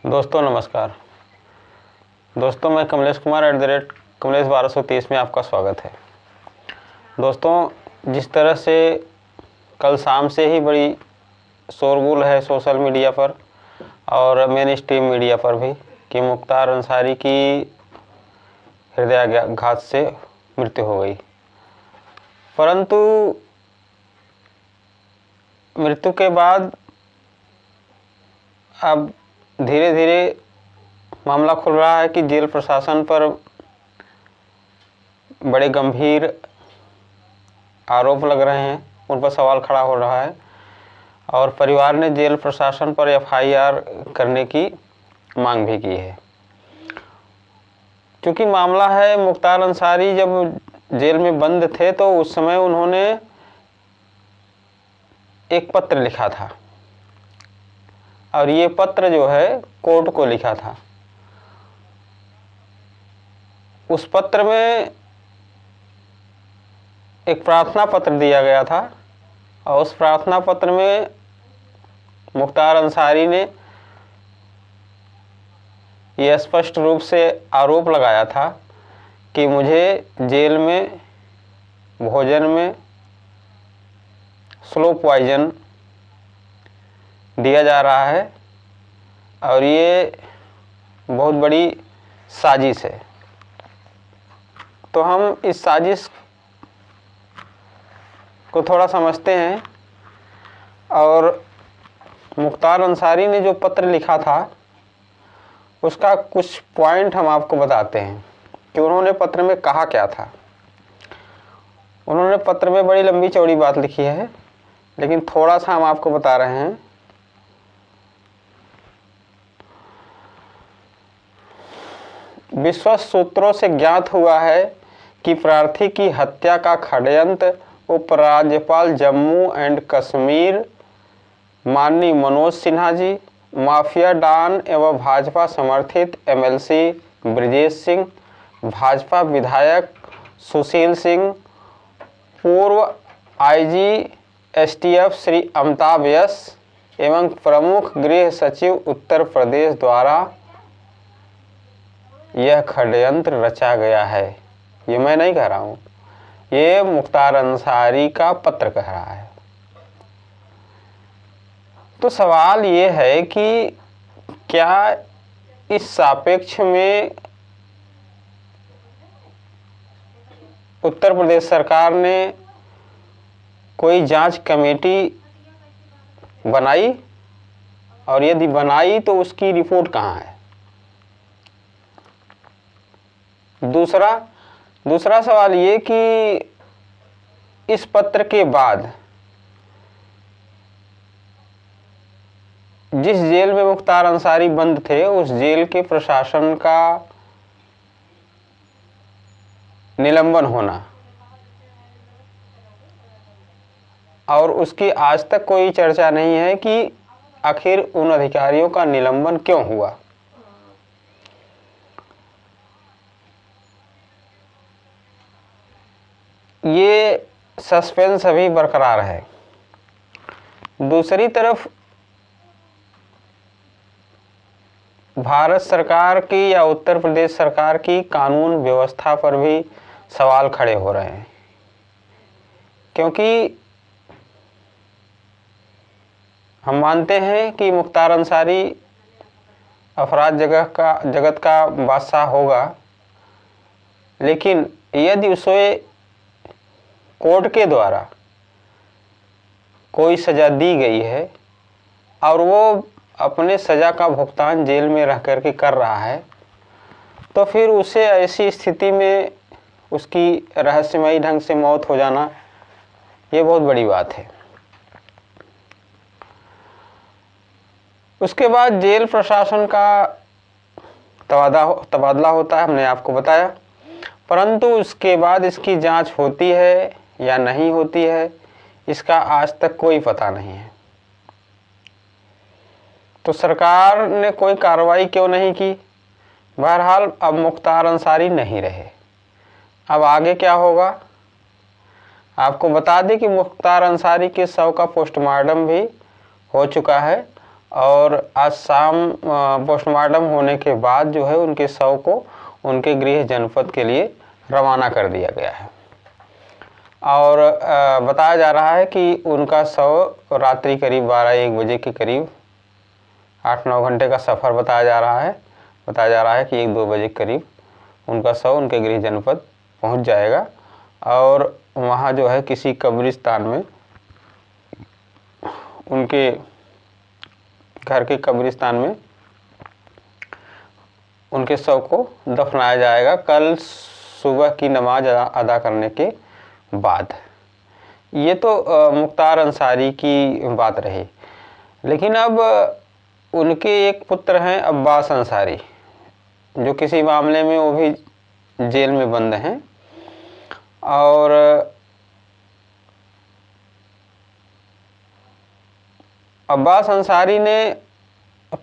दोस्तों नमस्कार। दोस्तों मैं कमलेश कुमार @कमलेश 1230 में आपका स्वागत है। दोस्तों जिस तरह से कल शाम से ही बड़ी शोरगुल है सोशल मीडिया पर और मेन स्ट्रीम मीडिया पर भी कि मुख्तार अंसारी की हृदयाघात से मृत्यु हो गई, परंतु मृत्यु के बाद अब धीरे धीरे मामला खुल रहा है कि जेल प्रशासन पर बड़े गंभीर आरोप लग रहे हैं, उन पर सवाल खड़ा हो रहा है और परिवार ने जेल प्रशासन पर FIR करने की मांग भी की है। क्योंकि मामला है मुख्तार अंसारी जब जेल में बंद थे तो उस समय उन्होंने एक पत्र लिखा था और ये पत्र जो है कोर्ट को लिखा था। उस पत्र में एक प्रार्थना पत्र दिया गया था और उस प्रार्थना पत्र में मुख्तार अंसारी ने यह स्पष्ट रूप से आरोप लगाया था कि मुझे जेल में भोजन में स्लो पॉइजन दिया जा रहा है और ये बहुत बड़ी साजिश है। तो हम इस साजिश को थोड़ा समझते हैं और मुख्तार अंसारी ने जो पत्र लिखा था उसका कुछ पॉइंट हम आपको बताते हैं कि उन्होंने पत्र में कहा क्या था। उन्होंने पत्र में बड़ी लंबी चौड़ी बात लिखी है, लेकिन थोड़ा सा हम आपको बता रहे हैं। विश्वस्त सूत्रों से ज्ञात हुआ है कि प्रार्थी की हत्या का षड्यंत्र उपराज्यपाल जम्मू एंड कश्मीर माननीय मनोज सिन्हा जी, माफिया डॉन एवं भाजपा समर्थित MLC ब्रजेश सिंह, भाजपा विधायक सुशील सिंह, पूर्व IG STF Shri Amitabh yes एवं प्रमुख गृह सचिव उत्तर प्रदेश द्वारा यह षड्यंत्र रचा गया है। ये मैं नहीं कह रहा हूँ, ये मुख्तार अंसारी का पत्र कह रहा है। तो सवाल ये है कि क्या इस सापेक्ष में उत्तर प्रदेश सरकार ने कोई जांच कमेटी बनाई, और यदि बनाई तो उसकी रिपोर्ट कहाँ है। दूसरा सवाल ये कि इस पत्र के बाद जिस जेल में मुख्तार अंसारी बंद थे उस जेल के प्रशासन का निलंबन होना और उसकी आज तक कोई चर्चा नहीं है कि आखिर उन अधिकारियों का निलंबन क्यों हुआ। ये सस्पेंस अभी बरकरार है। दूसरी तरफ भारत सरकार की या उत्तर प्रदेश सरकार की कानून व्यवस्था पर भी सवाल खड़े हो रहे हैं, क्योंकि हम मानते हैं कि मुख्तार अंसारी अपराध जगत का बादशाह होगा, लेकिन यदि उसे कोर्ट के द्वारा कोई सज़ा दी गई है और वो अपने सज़ा का भुगतान जेल में रह करके कर रहा है, तो फिर उसे ऐसी स्थिति में उसकी रहस्यमयी ढंग से मौत हो जाना ये बहुत बड़ी बात है। उसके बाद जेल प्रशासन का तबादला होता है, हमने आपको बताया, परंतु उसके बाद इसकी जांच होती है या नहीं होती है इसका आज तक कोई पता नहीं है। तो सरकार ने कोई कार्रवाई क्यों नहीं की। बहरहाल अब मुख्तार अंसारी नहीं रहे, अब आगे क्या होगा। आपको बता दें कि मुख्तार अंसारी के शव का पोस्टमार्टम भी हो चुका है और आज शाम पोस्टमार्टम होने के बाद जो है उनके शव को उनके गृह जनपद के लिए रवाना कर दिया गया है। और बताया जा रहा है कि उनका शव रात्रि करीब 12-1 बजे के करीब 8-9 घंटे का सफ़र बताया जा रहा है कि 1-2 बजे के करीब उनका शव उनके गृह जनपद पहुंच जाएगा और वहां जो है किसी कब्रिस्तान में, उनके घर के कब्रिस्तान में उनके शव को दफनाया जाएगा कल सुबह की नमाज अदा करने के बाद। ये तो मुख्तार अंसारी की बात रही। लेकिन अब उनके एक पुत्र हैं अब्बास अंसारी, जो किसी मामले में वो भी जेल में बंद हैं। और अब्बास अंसारी ने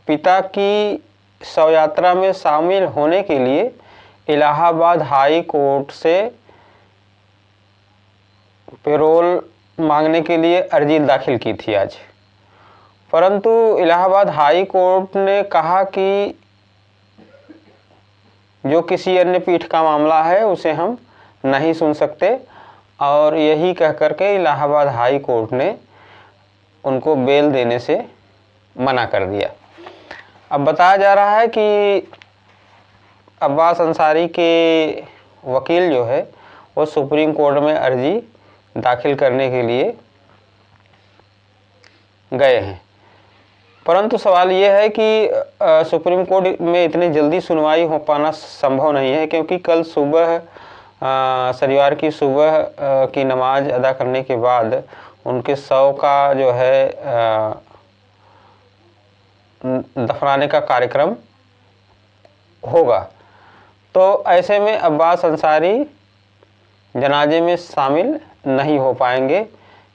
पिता की शव यात्रा में शामिल होने के लिए इलाहाबाद हाई कोर्ट से पेरोल मांगने के लिए अर्जी दाखिल की थी आज। परंतु इलाहाबाद हाई कोर्ट ने कहा कि जो किसी अन्य पीठ का मामला है उसे हम नहीं सुन सकते, और यही कह करके इलाहाबाद हाई कोर्ट ने उनको बेल देने से मना कर दिया। अब बताया जा रहा है कि अब्बास अंसारी के वकील जो है वो सुप्रीम कोर्ट में अर्जी दाखिल करने के लिए गए हैं। परंतु सवाल ये है कि सुप्रीम कोर्ट में इतनी जल्दी सुनवाई हो पाना संभव नहीं है, क्योंकि कल सुबह शनिवार की सुबह की नमाज अदा करने के बाद उनके शव का जो है दफनाने का कार्यक्रम होगा। तो ऐसे में अब्बास अंसारी जनाजे में शामिल नहीं हो पाएंगे,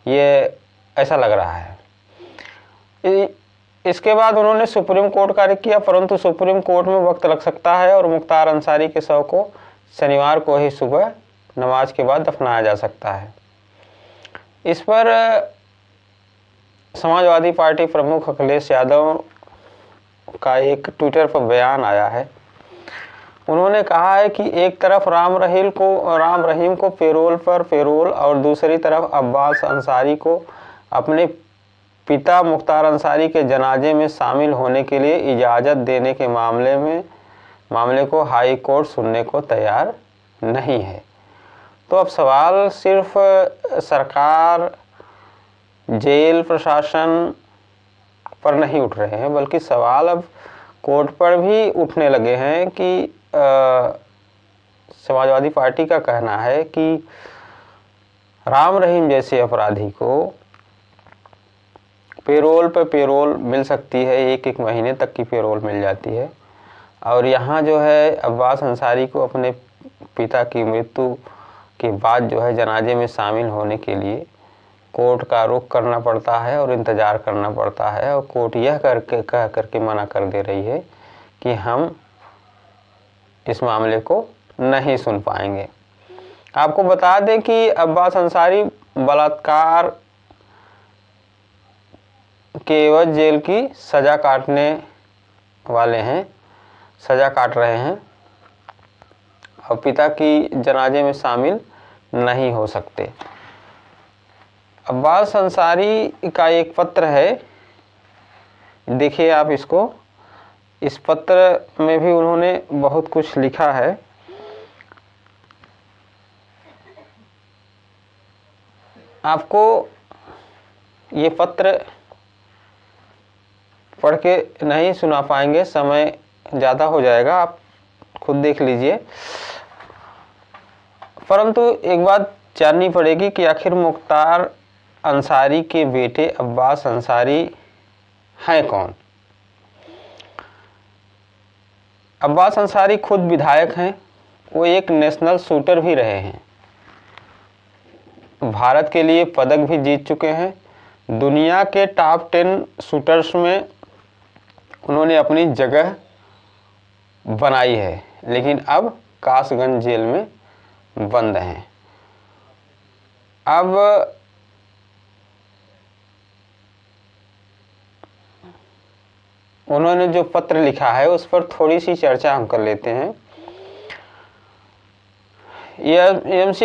ये ऐसा लग रहा है। इसके बाद उन्होंने सुप्रीम कोर्ट का रुख किया, परंतु सुप्रीम कोर्ट में वक्त लग सकता है और मुख्तार अंसारी के शव को शनिवार को ही सुबह नमाज के बाद दफनाया जा सकता है। इस पर समाजवादी पार्टी प्रमुख अखिलेश यादव का एक ट्विटर पर बयान आया है। उन्होंने कहा है कि एक तरफ राम रहीम को पेरोल पर पेरोल और दूसरी तरफ अब्बास अंसारी को अपने पिता मुख्तार अंसारी के जनाजे में शामिल होने के लिए इजाज़त देने के मामले को हाई कोर्ट सुनने को तैयार नहीं है। तो अब सवाल सिर्फ सरकार, जेल प्रशासन पर नहीं उठ रहे हैं, बल्कि सवाल अब कोर्ट पर भी उठने लगे हैं कि समाजवादी पार्टी का कहना है कि राम रहीम जैसे अपराधी को पेरोल पे पेरोल मिल सकती है, 1-1 महीने तक की पेरोल मिल जाती है, और यहाँ जो है अब्बास अंसारी को अपने पिता की मृत्यु के बाद जो है जनाजे में शामिल होने के लिए कोर्ट का रुख करना पड़ता है और इंतज़ार करना पड़ता है, और कोर्ट यह कह करके मना कर दे रही है कि हम इस मामले को नहीं सुन पाएंगे। आपको बता दें कि अब्बास अंसारी बलात्कार के एवज जेल की सज़ा काटने वाले हैं, सज़ा काट रहे हैं, और पिता की जनाजे में शामिल नहीं हो सकते। अब्बास अंसारी का एक पत्र है, देखिए आप इसको। इस पत्र में भी उन्होंने बहुत कुछ लिखा है। आपको ये पत्र पढ़ के नहीं सुना पाएंगे, समय ज़्यादा हो जाएगा, आप खुद देख लीजिए। परंतु एक बात जाननी पड़ेगी कि आखिर मुख्तार अंसारी के बेटे अब्बास अंसारी हैं कौन। अब्बास अंसारी खुद विधायक हैं, वो एक नेशनल शूटर भी रहे हैं, भारत के लिए पदक भी जीत चुके हैं। दुनिया के टॉप 10 शूटर्स में उन्होंने अपनी जगह बनाई है, लेकिन अब कासगंज जेल में बंद हैं। अब उन्होंने जो पत्र लिखा है उस पर थोड़ी सी चर्चा हम कर लेते हैं। यह एएमसी